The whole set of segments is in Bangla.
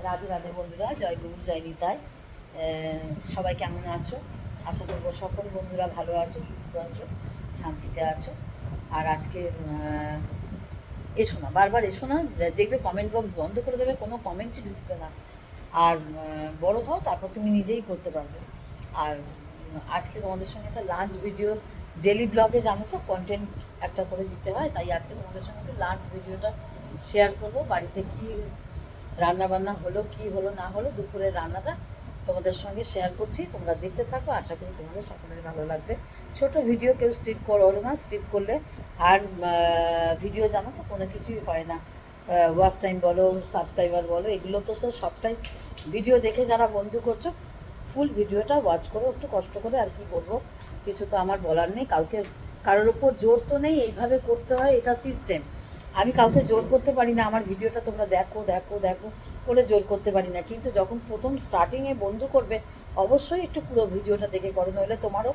রাধে রাধে বন্ধুরা, জয় গুরু জয় নিতাই। সবাই কেমন আছো? আশা করবো সকল বন্ধুরা ভালো আছো, সুস্থ আছো, শান্তিতে আছো। আর আজকে এসো না, বারবার এসো না, দেখবে কমেন্ট বক্স বন্ধ করে দেবে, কোনো কমেন্টই ঢুকবে না। আর বড় হও, তারপর তুমি নিজেই করতে পারবে। আর আজকে তোমাদের সঙ্গে একটা লাঞ্চ ভিডিও, ডেলি ব্লগে জানো তো কন্টেন্ট একটা করে দিতে হয়, তাই আজকে তোমাদের সঙ্গে একটু লাঞ্চ ভিডিওটা শেয়ার করবো। বাড়িতে কি রান্না বান্না হলো, কি হলো না হলো, দুপুরের রান্নাটা তোমাদের সঙ্গে শেয়ার করছি। তোমরা দেখতে থাকো, আশা করি তোমাদের সকলের ভালো লাগবে। ছোট ভিডিও, কেউ স্ক্রিপ্ট করো না, স্ক্রিপ্ট করলে আর ভিডিও জানো তো কোনো কিছুই হয় না। ওয়াচ টাইম বলো, সাবস্ক্রাইবার বলো, এগুলো তো সবটাই ভিডিও দেখে যারা বন্ধু করছো, ফুল ভিডিওটা ওয়াচ করো একটু কষ্ট করে। আর কি বলবো, কিছু তো আমার বলার নেই। কারোর ওপর জোর তো নেই, এইভাবে করতে হয়, এটা সিস্টেম। আমি কাউকে জোর করতে পারি না, আমার ভিডিওটা তোমরা দেখো দেখো দেখো করে জোর করতে পারি না। কিন্তু যখন প্রথম স্টার্টিংয়ে বন্ধু করবে, অবশ্যই একটু পুরো ভিডিওটা দেখে করো, নইলে তোমারও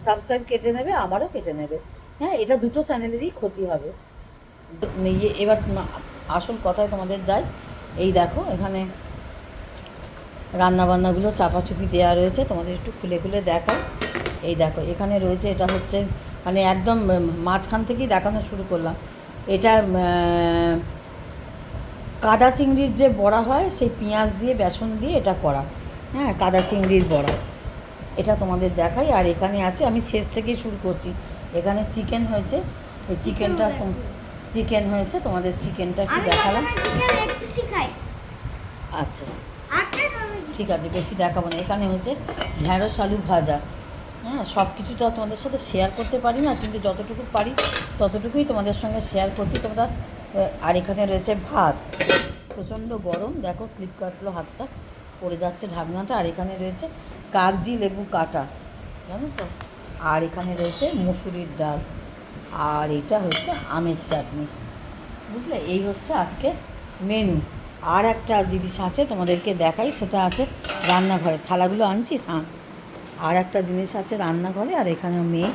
সাবস্ক্রাইব কেটে নেবে, আমারও কেটে নেবে। হ্যাঁ, এটা দুটো চ্যানেলেরই ক্ষতি হবে। এবার আসল কথায় তোমাদের যাই। এই দেখো, এখানে রান্নাবান্নাগুলো চাপাচুপি দেওয়া রয়েছে, তোমাদের একটু খুলে খুলে দেখাই। এই দেখো, এখানে রয়েছে, এটা হচ্ছে মানে একদম মাঝখান থেকেই দেখানো শুরু করলাম। এটা কাদা চিংড়ির যে বড়া হয়, সেই পেঁয়াজ দিয়ে বেসন দিয়ে এটা করা। হ্যাঁ, কাদা চিংড়ির বড়া, এটা তোমাদের দেখাই। আর এখানে আছে, আমি শেষ থেকেই শুরু করছি। এখানে চিকেন হয়েছে, এই চিকেন হয়েছে, তোমাদের চিকেনটা একটু দেখালাম। আচ্ছা ঠিক আছে, বেশি দেখাবো না। এখানে হচ্ছে ঢ্যাঁড়স আলু ভাজা। হ্যাঁ, সব কিছু তো তোমাদের সাথে শেয়ার করতে পারি না, কিন্তু যতটুকু পারি ততটুকুই তোমাদের সঙ্গে শেয়ার করছি তোমরা। আর এখানে রয়েছে ভাত, প্রচণ্ড গরম, দেখো স্লিপ কাটলো, হাতটা পড়ে যাচ্ছে ঢাকনাটা। আর এখানে রয়েছে কাগজি লেবু কাটা, জানো তো। আর এখানে রয়েছে মুসুরির ডাল, আর এটা হচ্ছে আমের চাটনি, বুঝলে। এই হচ্ছে আজকে মেনু। আর একটা জিনিস আছে তোমাদেরকে দেখাই, সেটা আছে রান্নাঘরে। থালাগুলো আনছিস? হ্যাঁ। আর একটা জিনিস আছে রান্নাঘরে। আর এখানে মেয়ে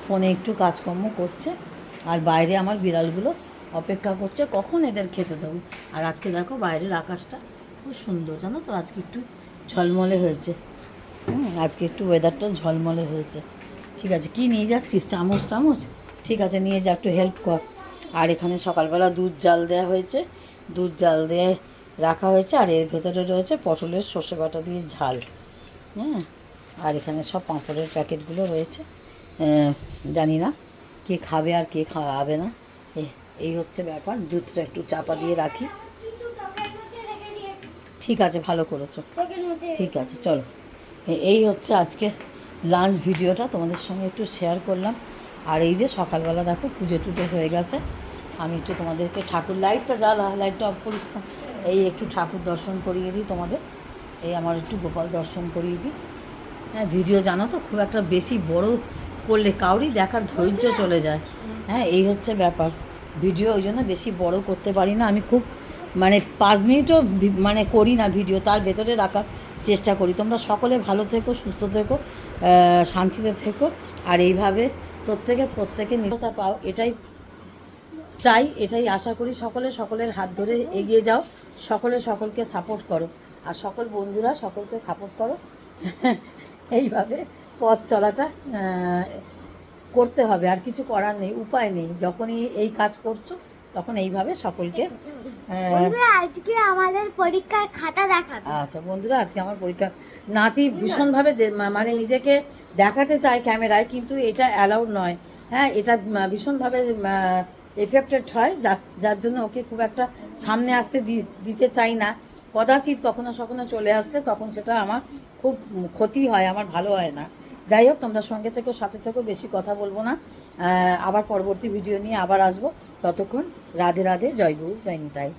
ফোনে একটু কাজকর্ম করছে, আর বাইরে আমার বিড়ালগুলো অপেক্ষা করছে কখন এদের খেতে দেবো। আর আজকে দেখো বাইরের আকাশটা খুব সুন্দর, জানো তো, আজকে একটু ঝলমলে হয়েছে। আজকে একটু ওয়েদারটা ঝলমলে হয়েছে। ঠিক আছে, কি নিয়ে যাচ্ছিস? চামচ? ঠিক আছে, নিয়ে যা, একটু হেল্প কর। আর এখানে সকালবেলা দুধ জাল দেওয়া হয়েছে, দুধ জাল দিয়ে রাখা হয়েছে। আর এর ভেতরে রয়েছে পটলের সর্ষে বাটা দিয়ে ঝাল। হ্যাঁ, আর এখানে সব পাঁপড়ের প্যাকেটগুলো রয়েছে। জানি না কে খাবে আর কে খাওয়াবে না, এই হচ্ছে ব্যাপার। দুধটা একটু চাপা দিয়ে রাখি। ঠিক আছে, ভালো করেছো। ঠিক আছে, চলো। এই হচ্ছে আজকে লাঞ্চ ভিডিওটা তোমাদের সঙ্গে একটু শেয়ার করলাম। আর এই যে সকালবেলা দেখো পুজো টুজো হয়ে গেছে, আমি একটু তোমাদেরকে ঠাকুর লাইটটা অফ করিস না, এই একটু ঠাকুর দর্শন করিয়ে দিই তোমাদের। এই আমার একটু গোপাল দর্শন করিয়ে দিই। হ্যাঁ, ভিডিও জানো তো খুব একটা বেশি বড় করলে কাউরই দেখার ধৈর্য চলে যায়। হ্যাঁ, এই হচ্ছে ব্যাপার। ভিডিও ওই জন্য বেশি বড় করতে পারি না, আমি খুব মানে 5 মিনিটও মানে করি না ভিডিও, তার ভেতরে রাখার চেষ্টা করি। তোমরা সকলে ভালো থেকো, সুস্থ থেকো, শান্তিতে থেকো। আর এইভাবে প্রত্যেকে নিরতা পাও, এটাই চাই, এটাই আশা করি। সকলের হাত ধরে এগিয়ে যাও, সকলকে সাপোর্ট করো, আর সকল বন্ধুরা সকলকে সাপোর্ট করো। এইভাবে পথ চলাটা করতে হবে, আর কিছু করার নেই, উপায় নেই। যখনই এই কাজ করছো তখন এইভাবে সকলকে। আজকে আমাদের পরীক্ষার খাতা দেখাবে। আচ্ছা বন্ধুরা, আজকে আমার পরীক্ষা। নাতি ভীষণভাবে মানে নিজেকে দেখাতে চায় ক্যামেরায়, কিন্তু এটা অ্যালাউড নয়। হ্যাঁ, এটা ভীষণভাবে এফেক্টেড হয়, যার জন্য ওকে খুব একটা সামনে আসতে দিতে চাই না। কদাচিৎ কখনো চলে আসলে তখন সেটা আমার খুব ক্ষতি হয়, আমার ভালো হয় না। যাই হোক, তোমরা সঙ্গে থেকেও সাথে থেকেও, বেশি কথা বলবো না। আবার পরবর্তী ভিডিও নিয়ে আবার আসবো। ততক্ষণ রাধে রাধে, জয় গুরু জয় নিতাই।